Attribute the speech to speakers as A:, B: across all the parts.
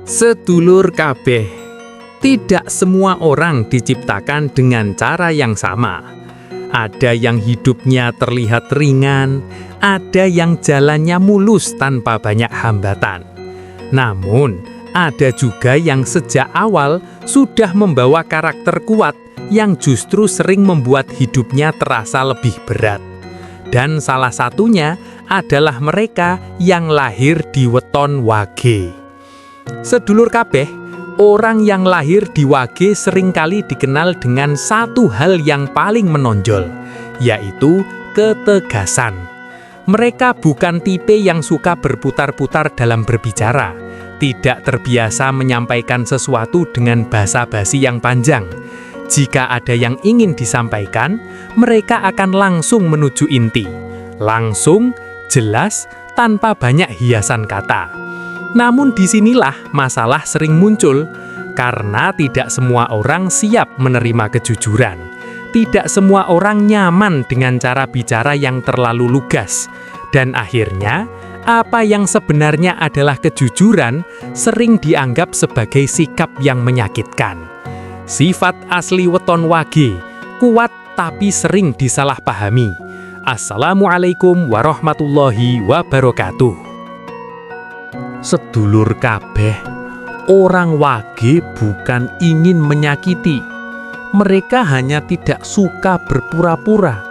A: Sedulur kabeh, tidak semua orang diciptakan dengan cara yang sama. Ada yang hidupnya terlihat ringan, ada yang jalannya mulus tanpa banyak hambatan. Namun, ada juga yang sejak awal sudah membawa karakter kuat yang justru sering membuat hidupnya terasa lebih berat. Dan salah satunya adalah mereka yang lahir di weton Wage. Sedulur kabeh, orang yang lahir di Wage seringkali dikenal dengan satu hal yang paling menonjol, yaitu ketegasan. Mereka bukan tipe yang suka berputar-putar dalam berbicara, tidak terbiasa menyampaikan sesuatu dengan basa-basi yang panjang. Jika ada yang ingin disampaikan, mereka akan langsung menuju inti. Langsung, jelas, tanpa banyak hiasan kata. Namun disinilah masalah sering muncul, karena tidak semua orang siap menerima kejujuran. Tidak semua orang nyaman dengan cara bicara yang terlalu lugas. Dan akhirnya, apa yang sebenarnya adalah kejujuran sering dianggap sebagai sikap yang menyakitkan. Sifat asli weton Wage, kuat tapi sering disalahpahami. Assalamualaikum warahmatullahi wabarakatuh. Sedulur kabeh, orang Wage bukan ingin menyakiti. Mereka hanya tidak suka berpura-pura.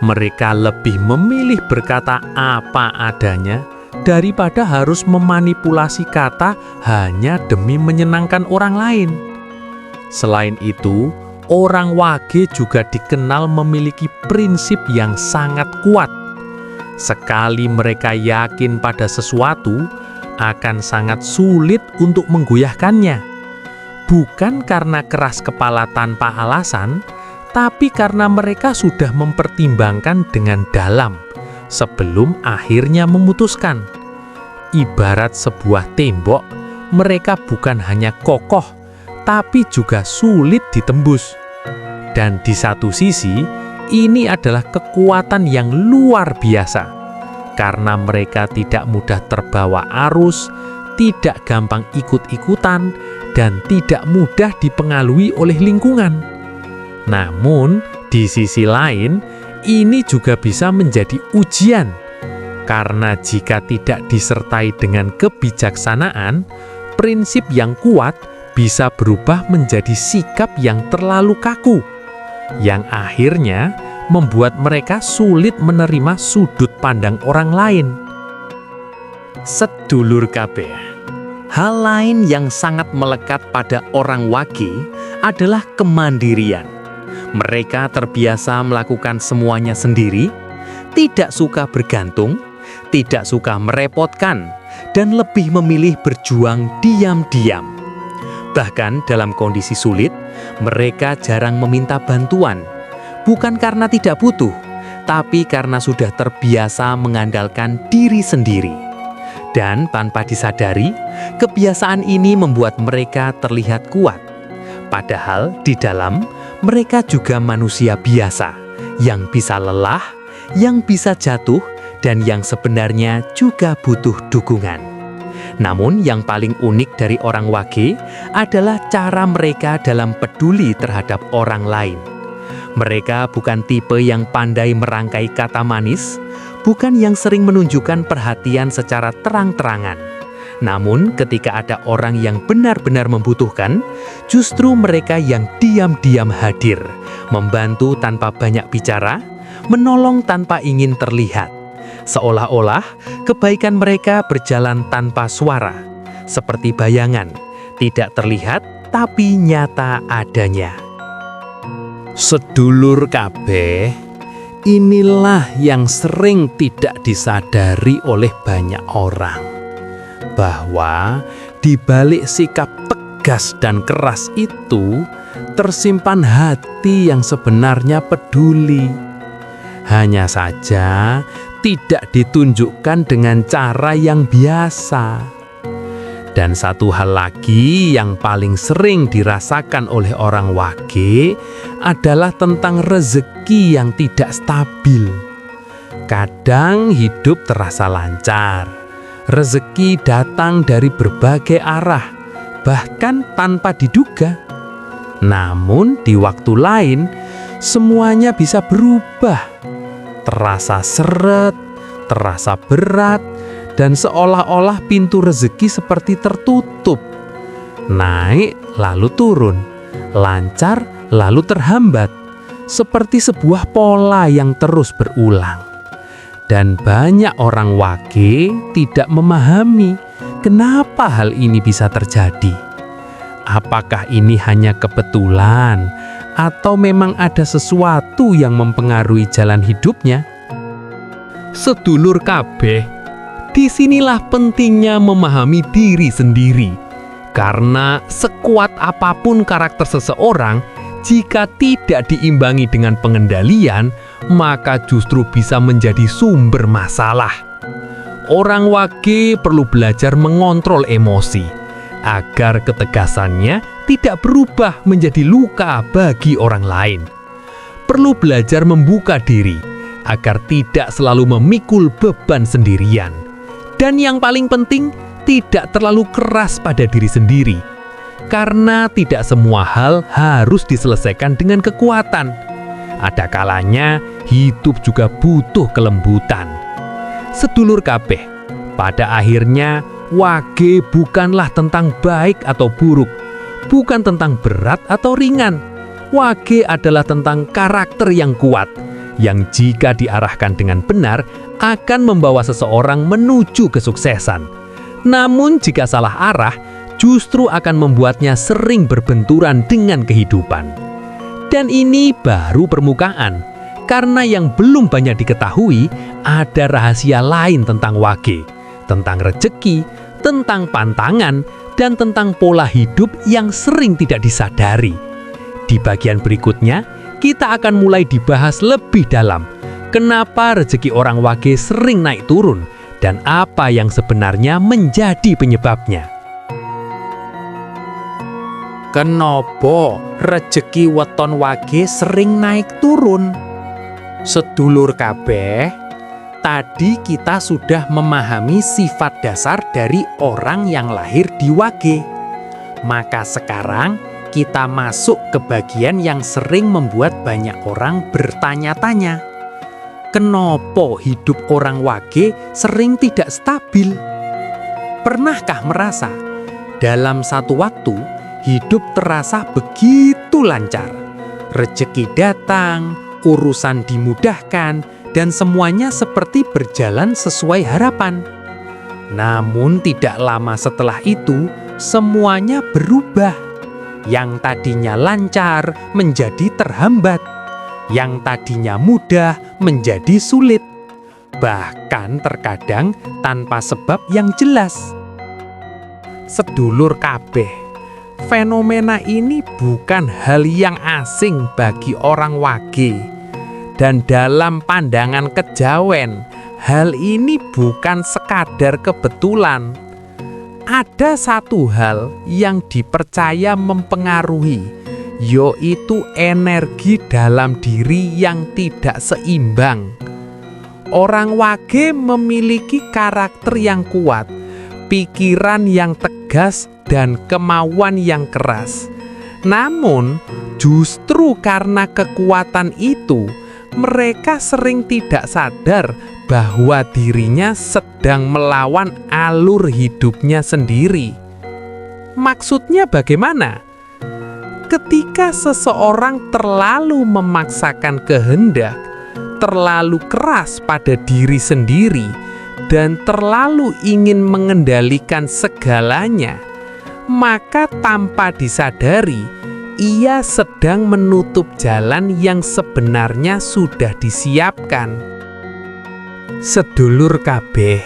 A: Mereka lebih memilih berkata apa adanya daripada harus memanipulasi kata hanya demi menyenangkan orang lain. Selain itu, orang Wage juga dikenal memiliki prinsip yang sangat kuat. Sekali mereka yakin pada sesuatu, akan sangat sulit untuk menggoyahkannya. Bukan karena keras kepala tanpa alasan, tapi karena mereka sudah mempertimbangkan dengan dalam sebelum akhirnya memutuskan. Ibarat sebuah tembok, mereka bukan hanya kokoh, tapi juga sulit ditembus. Dan di satu sisi, ini adalah kekuatan yang luar biasa. Karena mereka tidak mudah terbawa arus, tidak gampang ikut-ikutan, dan tidak mudah dipengaruhi oleh lingkungan. Namun, di sisi lain, ini juga bisa menjadi ujian. Karena jika tidak disertai dengan kebijaksanaan, prinsip yang kuat bisa berubah menjadi sikap yang terlalu kaku, yang akhirnya membuat mereka sulit menerima sudut pandang orang lain. Sedulur kabeh, hal lain yang sangat melekat pada orang Wage adalah kemandirian. Mereka terbiasa melakukan semuanya sendiri, tidak suka bergantung, tidak suka merepotkan, dan lebih memilih berjuang diam-diam. Bahkan dalam kondisi sulit, mereka jarang meminta bantuan. Bukan karena tidak butuh, tapi karena sudah terbiasa mengandalkan diri sendiri. Dan tanpa disadari, kebiasaan ini membuat mereka terlihat kuat. Padahal di dalam, mereka juga manusia biasa, yang bisa lelah, yang bisa jatuh, dan yang sebenarnya juga butuh dukungan. Namun yang paling unik dari orang Wage adalah cara mereka dalam peduli terhadap orang lain. Mereka bukan tipe yang pandai merangkai kata manis, bukan yang sering menunjukkan perhatian secara terang-terangan. Namun ketika ada orang yang benar-benar membutuhkan, justru mereka yang diam-diam hadir, membantu tanpa banyak bicara, menolong tanpa ingin terlihat. Seolah-olah kebaikan mereka berjalan tanpa suara, seperti bayangan, tidak terlihat tapi nyata adanya. Sedulur kabeh, inilah yang sering tidak disadari oleh banyak orang, bahwa di balik sikap tegas dan keras itu tersimpan hati yang sebenarnya peduli. Hanya saja tidak ditunjukkan dengan cara yang biasa. Dan satu hal lagi yang paling sering dirasakan oleh orang Wage adalah tentang rezeki yang tidak stabil. Kadang hidup terasa lancar, rezeki datang dari berbagai arah, bahkan tanpa diduga. Namun di waktu lain, semuanya bisa berubah. Terasa seret, terasa berat, dan seolah-olah pintu rezeki seperti tertutup. Naik lalu turun, lancar lalu terhambat, seperti sebuah pola yang terus berulang. Dan banyak orang wage tidak memahami kenapa hal ini bisa terjadi. Apakah ini hanya kebetulan atau memang ada sesuatu yang mempengaruhi jalan hidupnya? Sedulur kabeh, disinilah pentingnya memahami diri sendiri. Karena sekuat apapun karakter seseorang, jika tidak diimbangi dengan pengendalian, maka justru bisa menjadi sumber masalah. Orang wage perlu belajar mengontrol emosi, agar ketegasannya tidak berubah menjadi luka bagi orang lain. Perlu belajar membuka diri, agar tidak selalu memikul beban sendirian. Dan yang paling penting, tidak terlalu keras pada diri sendiri. Karena tidak semua hal harus diselesaikan dengan kekuatan. Ada kalanya hidup juga butuh kelembutan. Sedulur kabeh, pada akhirnya wage bukanlah tentang baik atau buruk, bukan tentang berat atau ringan. Wage adalah tentang karakter yang kuat, yang jika diarahkan dengan benar akan membawa seseorang menuju kesuksesan. Namun jika salah arah, justru akan membuatnya sering berbenturan dengan kehidupan. Dan ini baru permukaan, karena yang belum banyak diketahui ada rahasia lain tentang wage, tentang rezeki, tentang pantangan, dan tentang pola hidup yang sering tidak disadari. Di bagian berikutnya, kita akan mulai dibahas lebih dalam kenapa rezeki orang wage sering naik turun dan apa yang sebenarnya menjadi penyebabnya. Kenapa rezeki weton wage sering naik turun? Sedulur kabeh, tadi kita sudah memahami sifat dasar dari orang yang lahir di wage. Maka sekarang kita masuk ke bagian yang sering membuat banyak orang bertanya-tanya. Kenapa hidup orang wage sering tidak stabil? Pernahkah merasa dalam satu waktu hidup terasa begitu lancar? Rezeki datang, urusan dimudahkan, dan semuanya seperti berjalan sesuai harapan. Namun tidak lama setelah itu, semuanya berubah. Yang tadinya lancar menjadi terhambat. Yang tadinya mudah menjadi sulit. Bahkan terkadang tanpa sebab yang jelas. Sedulur kabeh, fenomena ini bukan hal yang asing bagi orang wage. Dan dalam pandangan kejawen, hal ini bukan sekadar kebetulan. Ada satu hal yang dipercaya mempengaruhi, yaitu energi dalam diri yang tidak seimbang. Orang wage memiliki karakter yang kuat, pikiran yang tegas, dan kemauan yang keras. Namun, justru karena kekuatan itu, mereka sering tidak sadar bahwa dirinya sedang melawan alur hidupnya sendiri. Maksudnya bagaimana? Ketika seseorang terlalu memaksakan kehendak, terlalu keras pada diri sendiri, dan terlalu ingin mengendalikan segalanya, maka tanpa disadari, ia sedang menutup jalan yang sebenarnya sudah disiapkan. Sedulur kabeh,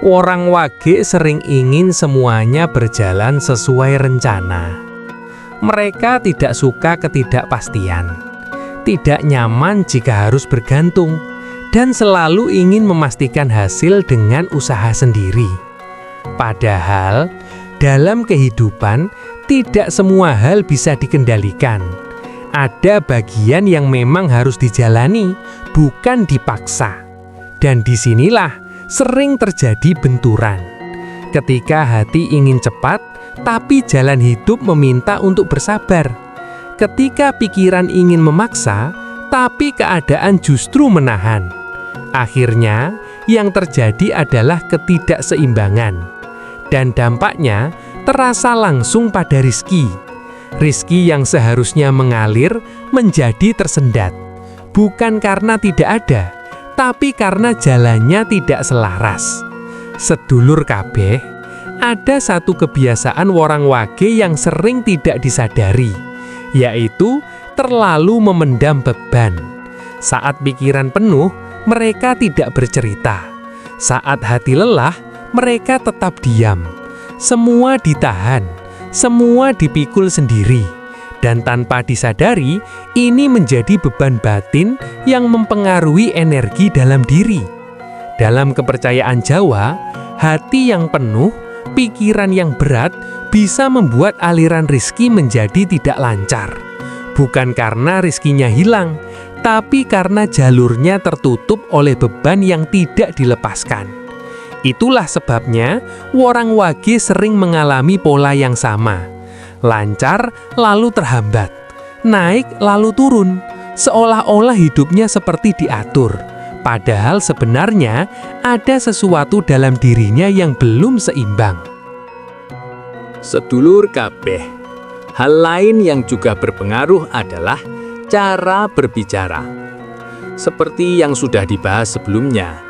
A: orang wage sering ingin semuanya berjalan sesuai rencana. Mereka tidak suka ketidakpastian, tidak nyaman jika harus bergantung, dan selalu ingin memastikan hasil dengan usaha sendiri. Padahal, dalam kehidupan, tidak semua hal bisa dikendalikan. Ada bagian yang memang harus dijalani, bukan dipaksa. Dan disinilah sering terjadi benturan.
B: Ketika hati ingin cepat, tapi jalan hidup meminta untuk bersabar. Ketika pikiran ingin memaksa, tapi keadaan justru menahan. Akhirnya, yang terjadi adalah ketidakseimbangan. Dan dampaknya terasa langsung pada rizki. Rizki yang seharusnya mengalir menjadi tersendat. Bukan karena tidak ada, tapi karena jalannya tidak selaras. Sedulur kabeh, ada satu kebiasaan orang wage yang sering tidak disadari, yaitu terlalu memendam beban. Saat pikiran penuh, mereka tidak bercerita. Saat hati lelah, mereka tetap diam. Semua ditahan, semua dipikul sendiri. Dan tanpa disadari, ini menjadi beban batin yang mempengaruhi energi dalam diri. Dalam kepercayaan Jawa, hati yang penuh, pikiran yang berat bisa membuat aliran rizki menjadi tidak lancar. Bukan karena rizkinya hilang, tapi karena jalurnya tertutup oleh beban yang tidak dilepaskan. Itulah sebabnya orang wage sering mengalami pola yang sama. Lancar lalu terhambat, naik lalu turun, seolah-olah hidupnya seperti diatur. Padahal sebenarnya ada sesuatu dalam dirinya yang belum seimbang.
A: Sedulur kabeh, hal lain yang juga berpengaruh adalah cara berbicara. Seperti yang sudah dibahas sebelumnya,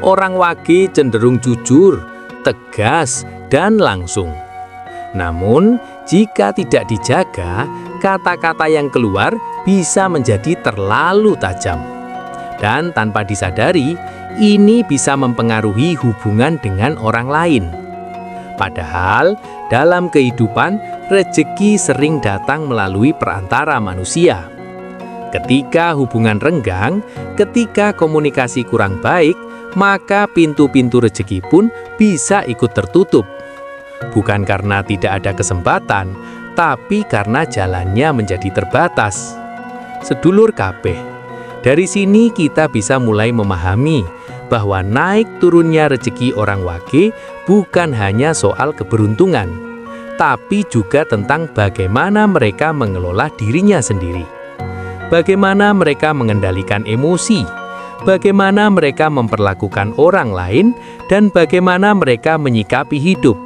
A: orang wage cenderung jujur, tegas, dan langsung. Namun, jika tidak dijaga, kata-kata yang keluar bisa menjadi terlalu tajam. Dan tanpa disadari, ini bisa mempengaruhi hubungan dengan orang lain. Padahal, dalam kehidupan, rezeki sering datang melalui perantara manusia. Ketika hubungan renggang, ketika komunikasi kurang baik, maka pintu-pintu rezeki pun bisa ikut tertutup. Bukan karena tidak ada kesempatan, tapi karena jalannya menjadi terbatas. Sedulur kabeh, dari sini kita bisa mulai memahami bahwa naik turunnya rezeki orang wage bukan hanya soal keberuntungan, tapi juga tentang bagaimana mereka mengelola dirinya sendiri. Bagaimana mereka mengendalikan emosi, bagaimana mereka memperlakukan orang lain, dan bagaimana mereka menyikapi hidup.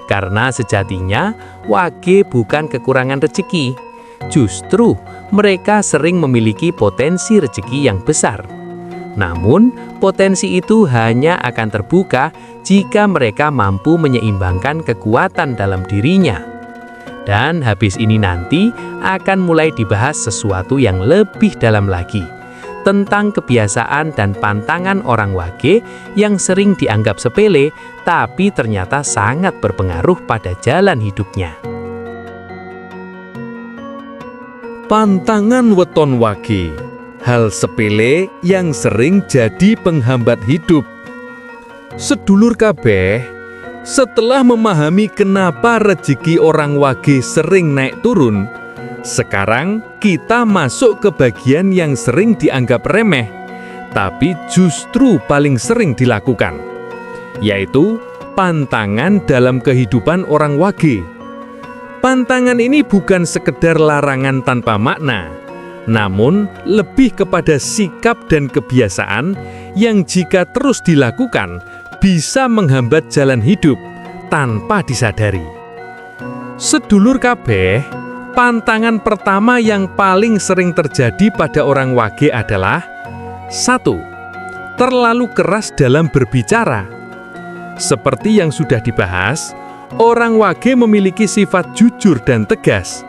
A: Karena sejatinya, wage bukan kekurangan rezeki. Justru, mereka sering memiliki potensi rezeki yang besar. Namun, potensi itu hanya akan terbuka jika mereka mampu menyeimbangkan kekuatan dalam dirinya. Dan habis ini nanti akan mulai dibahas sesuatu yang lebih dalam lagi, tentang kebiasaan dan pantangan orang wage yang sering dianggap sepele, tapi ternyata sangat berpengaruh pada jalan hidupnya.
C: Pantangan weton wage, hal sepele yang sering jadi penghambat hidup. Sedulur kabeh, setelah memahami kenapa rezeki orang wage sering naik turun, sekarang kita masuk ke bagian yang sering dianggap remeh, tapi justru paling sering dilakukan, yaitu pantangan dalam kehidupan orang wage. Pantangan ini bukan sekedar larangan tanpa makna, namun lebih kepada sikap dan kebiasaan yang jika terus dilakukan bisa menghambat jalan hidup tanpa disadari. Sedulur kabeh, pantangan pertama yang paling sering terjadi pada orang wage adalah 1. Terlalu keras dalam berbicara. Seperti yang sudah dibahas, orang wage memiliki sifat jujur dan tegas.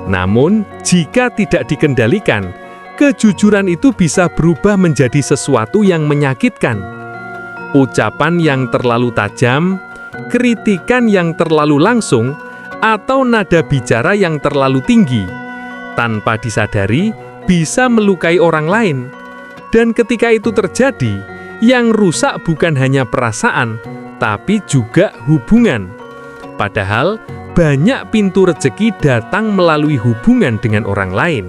C: Namun, jika tidak dikendalikan, kejujuran itu bisa berubah menjadi sesuatu yang menyakitkan. Ucapan yang terlalu tajam, kritikan yang terlalu langsung, atau nada bicara yang terlalu tinggi, tanpa disadari bisa melukai orang lain. Dan ketika itu terjadi, yang rusak bukan hanya perasaan, tapi juga hubungan. Padahal, banyak pintu rezeki datang melalui hubungan dengan orang lain.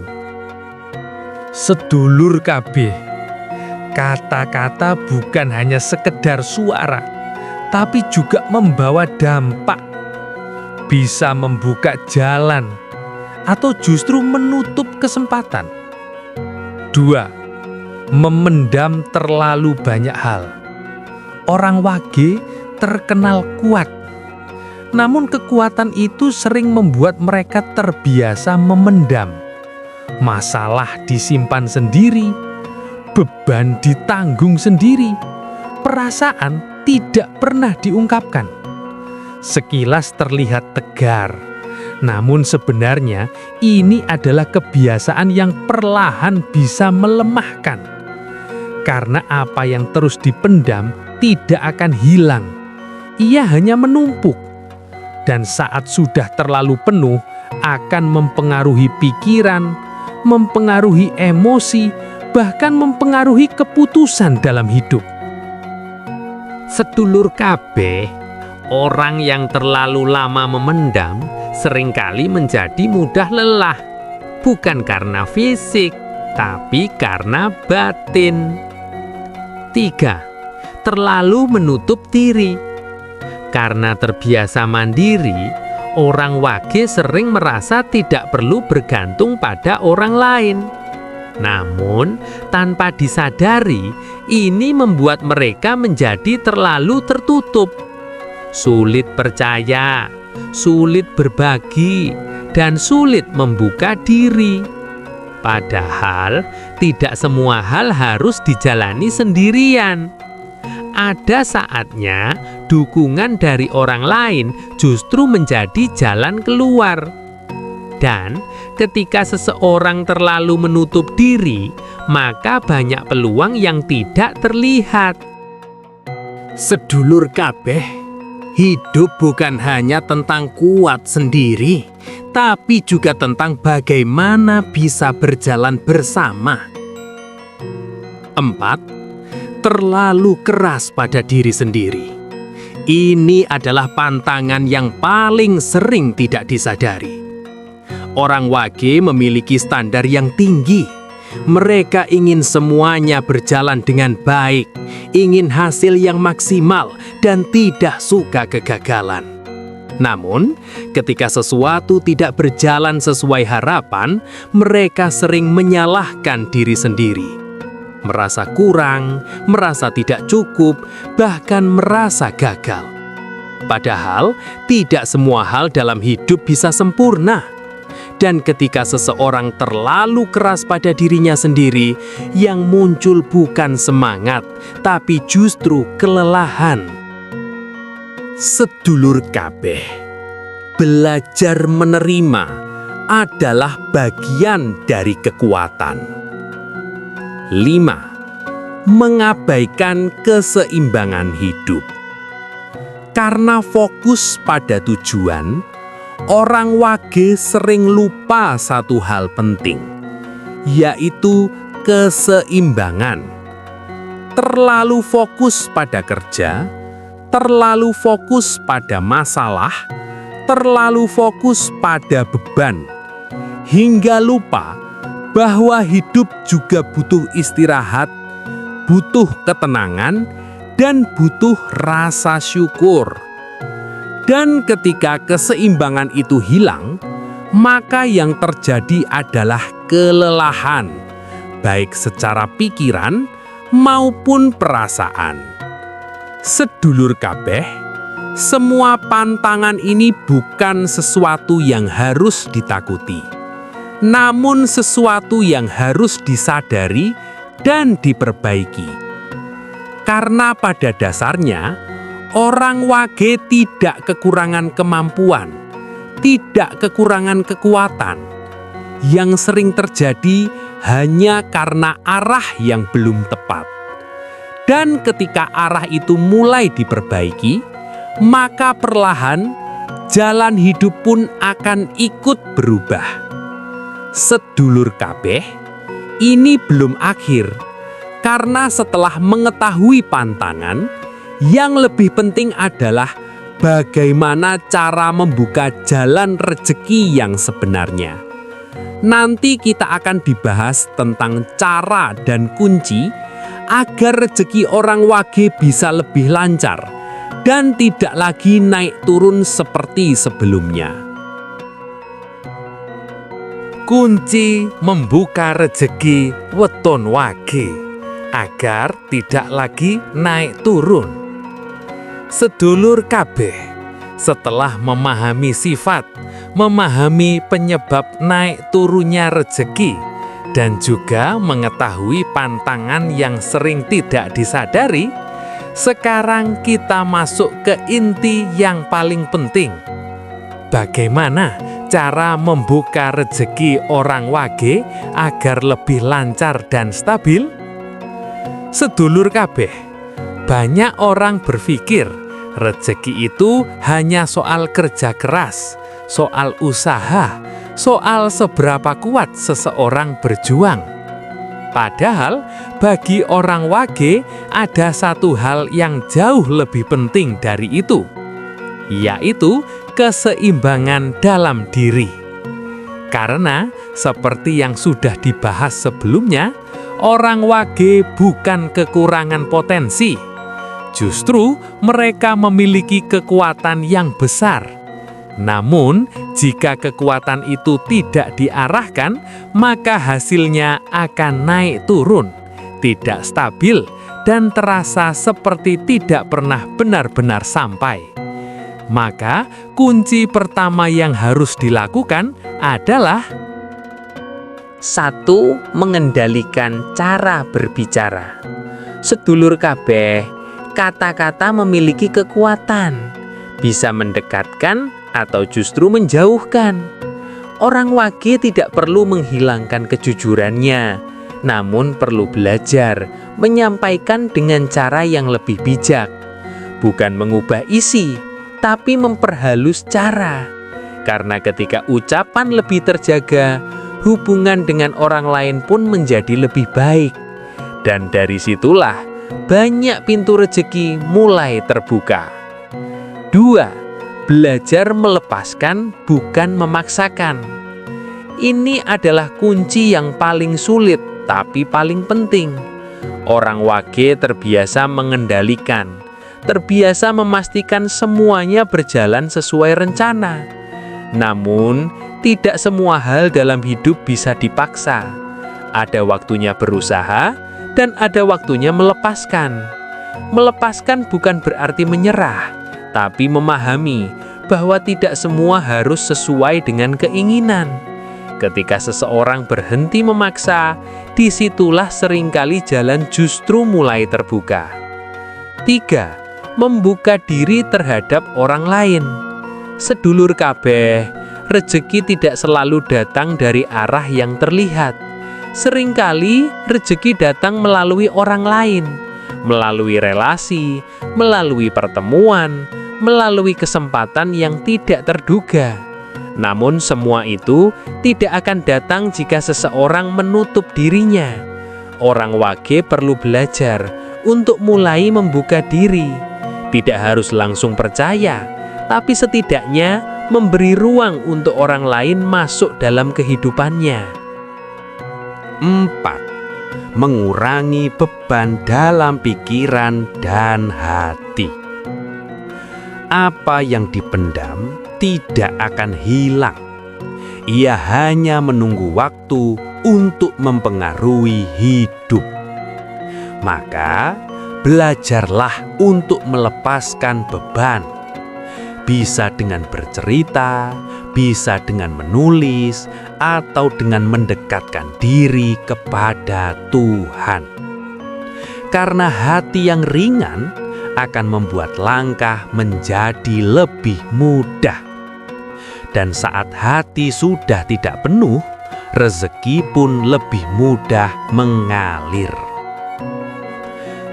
B: Sedulur kabeh, kata-kata bukan hanya sekedar suara, tapi juga membawa dampak, bisa membuka jalan, atau justru menutup kesempatan. 2. Memendam terlalu banyak hal. Orang wage terkenal kuat, namun kekuatan itu sering membuat mereka terbiasa memendam. Masalah disimpan sendiri, beban ditanggung sendiri, perasaan tidak pernah diungkapkan. Sekilas terlihat tegar, namun sebenarnya ini adalah kebiasaan yang perlahan bisa melemahkan. Karena apa yang terus dipendam tidak akan hilang, ia hanya menumpuk. Dan saat sudah terlalu penuh, akan mempengaruhi pikiran, mempengaruhi emosi, bahkan mempengaruhi keputusan dalam hidup.
A: Sedulur kabeh, orang yang terlalu lama memendam seringkali menjadi mudah lelah, bukan karena fisik, tapi karena batin. 3. Terlalu menutup diri. Karena terbiasa mandiri, orang wage sering merasa tidak perlu bergantung pada orang lain. Namun, tanpa disadari, ini membuat mereka menjadi terlalu tertutup. Sulit percaya, sulit berbagi, dan sulit membuka diri. Padahal, tidak semua hal harus dijalani sendirian. Ada saatnya dukungan dari orang lain justru menjadi jalan keluar. Dan ketika seseorang terlalu menutup diri, maka banyak peluang yang tidak terlihat.
B: Sedulur kabeh, hidup bukan hanya tentang kuat sendiri, tapi juga tentang bagaimana bisa berjalan bersama. 4. Terlalu keras pada diri sendiri. Ini adalah pantangan yang paling sering tidak disadari. Orang wage memiliki standar yang tinggi. Mereka ingin semuanya berjalan dengan baik, ingin hasil yang maksimal, dan tidak suka kegagalan. Namun, ketika sesuatu tidak berjalan sesuai harapan, mereka sering menyalahkan diri sendiri. Merasa kurang, merasa tidak cukup, bahkan merasa gagal. Padahal, tidak semua hal dalam hidup bisa sempurna. Dan ketika seseorang terlalu keras pada dirinya sendiri, yang muncul bukan semangat, tapi justru kelelahan. Sedulur kabeh, belajar menerima adalah bagian dari kekuatan. 5. Mengabaikan keseimbangan hidup. Karena fokus pada tujuan, orang wage sering lupa satu hal penting, yaitu keseimbangan. Terlalu fokus pada kerja, terlalu fokus pada masalah, terlalu fokus pada beban, hingga lupa bahwa hidup juga butuh istirahat, butuh ketenangan, dan butuh rasa syukur. Dan ketika keseimbangan itu hilang, maka yang terjadi adalah kelelahan, baik secara pikiran maupun perasaan. Sedulur kabeh, semua pantangan ini bukan sesuatu yang harus ditakuti, namun sesuatu yang harus disadari dan diperbaiki. Karena pada dasarnya, orang wage tidak kekurangan kemampuan, tidak kekurangan kekuatan. Yang sering terjadi hanya karena arah yang belum tepat. Dan ketika arah itu mulai diperbaiki, maka perlahan jalan hidup pun akan ikut berubah. Sedulur kabeh, ini belum akhir, karena setelah mengetahui pantangan, yang lebih penting adalah bagaimana cara membuka jalan rezeki yang sebenarnya. Nanti kita akan dibahas tentang cara dan kunci agar rezeki orang wage bisa lebih lancar
A: dan tidak lagi naik turun seperti sebelumnya.
B: Kunci membuka rejeki weton wage agar tidak lagi naik turun. Sedulur kabeh, setelah memahami sifat, memahami penyebab naik turunnya rejeki, dan juga mengetahui pantangan yang sering tidak disadari, sekarang kita masuk ke inti yang paling penting. Bagaimana cara membuka rejeki orang wage agar lebih lancar dan stabil? Sedulur kabeh, banyak orang berpikir rejeki itu hanya soal kerja keras, soal usaha, soal seberapa kuat seseorang berjuang. Padahal bagi orang wage ada satu hal yang jauh lebih penting dari itu, yaitu keseimbangan dalam diri. Karena seperti yang sudah dibahas sebelumnya, orang wage bukan kekurangan potensi. Justru mereka memiliki kekuatan yang besar. Namun, jika kekuatan itu tidak diarahkan, maka hasilnya akan naik turun, tidak stabil, dan terasa seperti tidak pernah benar-benar sampai. Maka, kunci pertama yang harus dilakukan adalah
A: 1. Mengendalikan cara berbicara. Sedulur kabeh, kata-kata memiliki kekuatan, bisa mendekatkan atau justru menjauhkan. Orang wage tidak perlu menghilangkan kejujurannya, namun perlu belajar menyampaikan dengan cara yang lebih bijak. Bukan mengubah isi, tapi memperhalus cara. Karena ketika ucapan lebih terjaga, hubungan dengan orang lain pun menjadi lebih baik. Dan dari situlah banyak pintu rezeki mulai terbuka. 2. Belajar melepaskan, bukan memaksakan. Ini adalah kunci yang paling sulit, tapi paling penting. Orang wage terbiasa mengendalikan, terbiasa memastikan semuanya berjalan sesuai rencana. Namun, tidak semua hal dalam hidup bisa dipaksa. Ada waktunya berusaha, dan ada waktunya melepaskan. Melepaskan bukan berarti menyerah, tapi memahami bahwa tidak semua harus sesuai dengan keinginan. Ketika seseorang berhenti memaksa, disitulah seringkali jalan justru mulai terbuka. 3. Membuka diri terhadap orang lain. Sedulur kabeh, rejeki tidak selalu datang dari arah yang terlihat. Seringkali rejeki datang melalui orang lain, melalui relasi, melalui pertemuan, melalui kesempatan yang tidak terduga. Namun semua itu tidak akan datang jika seseorang menutup dirinya. Orang wage perlu belajar untuk mulai membuka diri. Tidak harus langsung percaya, tapi setidaknya memberi ruang untuk orang lain masuk dalam kehidupannya.
C: 4. Mengurangi beban dalam pikiran dan hati. Apa yang dipendam tidak akan hilang. Ia hanya menunggu waktu untuk mempengaruhi hidup. Maka, belajarlah untuk melepaskan beban. Bisa dengan bercerita, bisa dengan menulis, atau dengan mendekatkan diri kepada Tuhan. Karena hati yang ringan akan membuat langkah menjadi lebih mudah. Dan saat hati sudah tidak penuh, rezeki pun lebih mudah mengalir.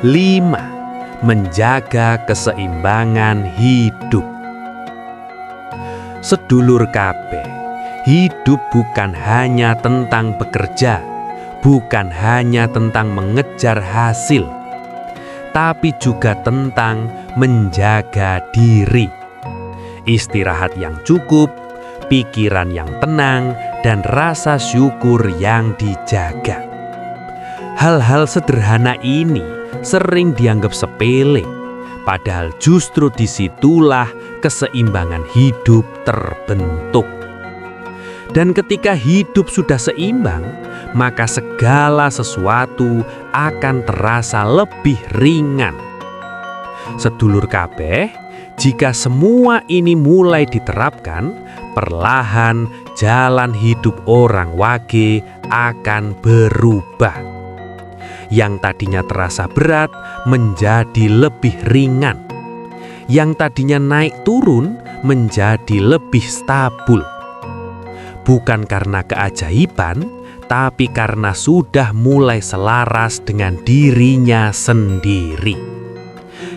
C: 5. Menjaga keseimbangan hidup. Sedulur kabeh, hidup bukan hanya tentang bekerja, bukan hanya tentang mengejar hasil, tapi juga tentang menjaga diri. Istirahat yang cukup, pikiran yang tenang, dan rasa syukur yang dijaga. Hal-hal sederhana ini sering dianggap sepele,
A: Padahal justru disitulah keseimbangan hidup terbentuk. Dan ketika hidup sudah seimbang, maka segala sesuatu akan terasa lebih ringan. Sedulur kabeh, jika semua ini mulai diterapkan, perlahan jalan hidup orang wage akan berubah. Yang tadinya terasa berat menjadi lebih ringan. Yang tadinya naik turun menjadi lebih stabil. Bukan karena keajaiban, tapi karena sudah mulai selaras dengan dirinya sendiri.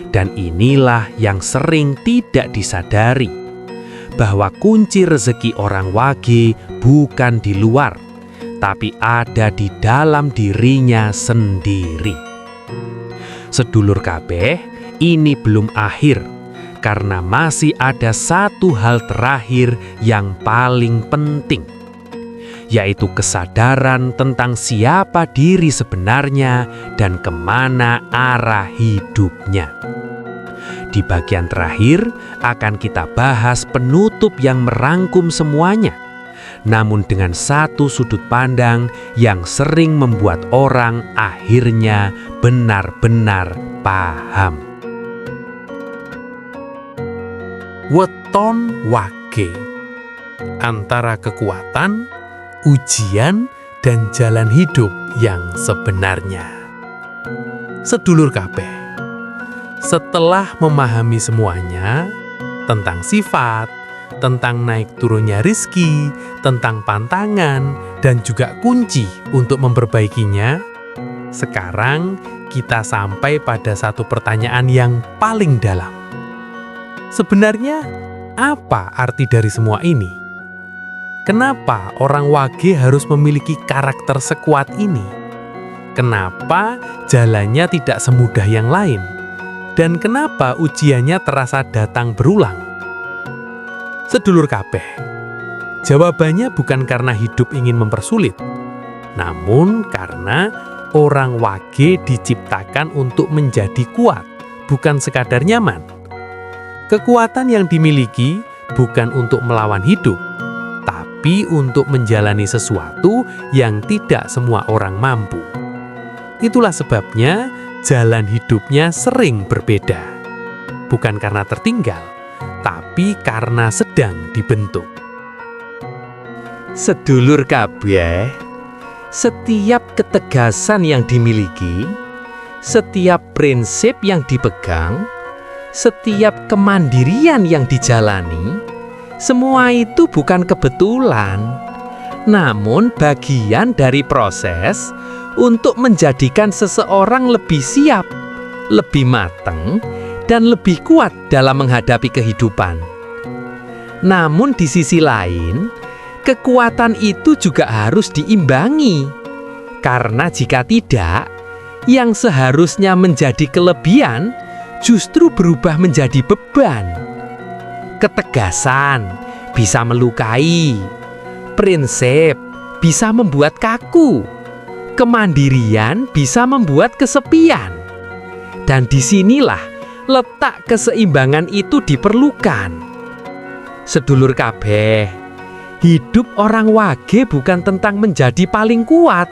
A: Dan inilah yang sering tidak disadari, bahwa kunci rezeki orang wage bukan di luar, tapi ada di dalam dirinya sendiri. Sedulur kabeh, ini belum akhir, karena masih ada satu hal terakhir yang paling penting, yaitu kesadaran tentang siapa diri sebenarnya dan kemana arah hidupnya. Di bagian terakhir akan kita bahas penutup yang merangkum semuanya, namun dengan satu sudut pandang yang sering membuat orang akhirnya benar-benar paham.
B: Weton wage, antara kekuatan, ujian, dan jalan hidup yang sebenarnya. Sedulur kabeh, setelah memahami semuanya tentang sifat, tentang naik turunnya rizki, tentang pantangan, dan juga kunci untuk memperbaikinya, sekarang kita sampai pada satu pertanyaan yang paling dalam. Sebenarnya, apa arti dari semua ini? Kenapa orang wage harus memiliki karakter sekuat ini? Kenapa jalannya tidak semudah yang lain? Dan kenapa ujiannya terasa datang berulang? Sedulur kabeh, jawabannya bukan karena hidup ingin mempersulit, namun karena orang wage diciptakan untuk menjadi kuat, bukan sekadar nyaman. Kekuatan yang dimiliki bukan untuk melawan hidup, tapi untuk menjalani sesuatu yang tidak semua orang mampu. Itulah sebabnya jalan hidupnya sering berbeda. Bukan karena tertinggal, tapi karena sedang dibentuk.
A: Sedulur kabeh, setiap ketegasan yang dimiliki, setiap prinsip yang dipegang, setiap kemandirian yang dijalani, semua itu bukan kebetulan, namun bagian dari proses untuk menjadikan seseorang lebih siap, lebih matang, dan lebih kuat dalam menghadapi kehidupan. Namun di sisi lain, kekuatan itu juga harus diimbangi, karena jika tidak, yang seharusnya menjadi kelebihan justru berubah menjadi beban. Ketegasan bisa melukai, prinsip bisa membuat kaku, kemandirian bisa membuat kesepian. Dan disinilah letak keseimbangan itu diperlukan. Sedulur kabeh, hidup orang wage bukan tentang menjadi paling kuat,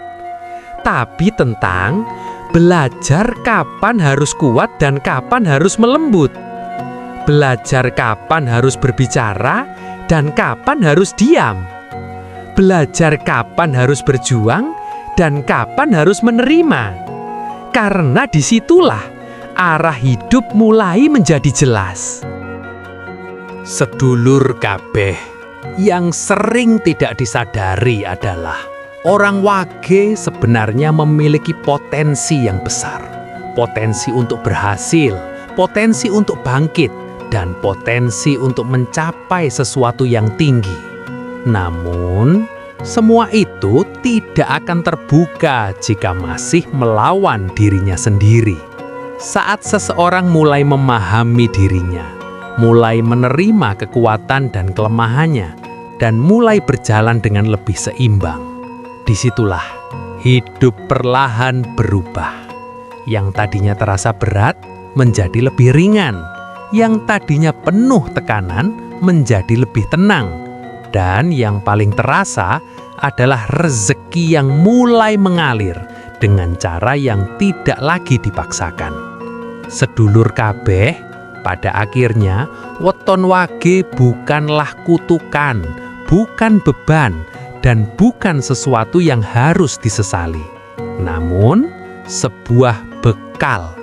A: tapi tentang belajar kapan harus kuat dan kapan harus melembut. Belajar kapan harus berbicara dan kapan harus diam. Belajar kapan harus berjuang dan kapan harus menerima. Karena disitulah arah hidup mulai menjadi jelas.
B: Sedulur kabeh, yang sering tidak disadari adalah orang wage sebenarnya memiliki potensi yang besar. Potensi untuk berhasil, potensi untuk bangkit, dan potensi untuk mencapai sesuatu yang tinggi. Namun, semua itu tidak akan terbuka jika masih melawan dirinya sendiri. Saat seseorang mulai memahami dirinya, mulai menerima kekuatan dan kelemahannya, dan mulai berjalan dengan lebih seimbang, disitulah hidup perlahan berubah. Yang tadinya terasa berat menjadi lebih ringan, yang tadinya penuh tekanan menjadi lebih tenang, dan yang paling terasa adalah rezeki yang mulai mengalir dengan cara yang tidak lagi dipaksakan. Sedulur kabeh, pada akhirnya weton wage bukanlah kutukan, bukan beban, dan bukan sesuatu yang harus disesali. Namun, sebuah bekal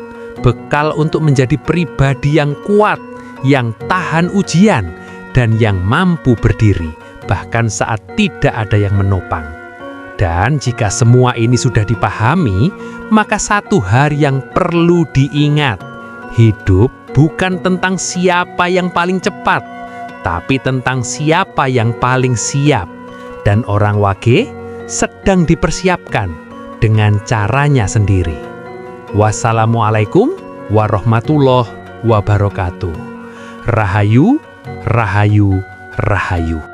B: untuk menjadi pribadi yang kuat, yang tahan ujian, dan yang mampu berdiri, bahkan saat tidak ada yang menopang. Dan jika semua ini sudah dipahami, maka satu hal yang perlu diingat, hidup bukan tentang siapa yang paling cepat, tapi tentang siapa yang paling siap. Dan orang wage sedang dipersiapkan dengan caranya sendiri. Wassalamualaikum warahmatullahi wabarakatuh. Rahayu, rahayu, rahayu.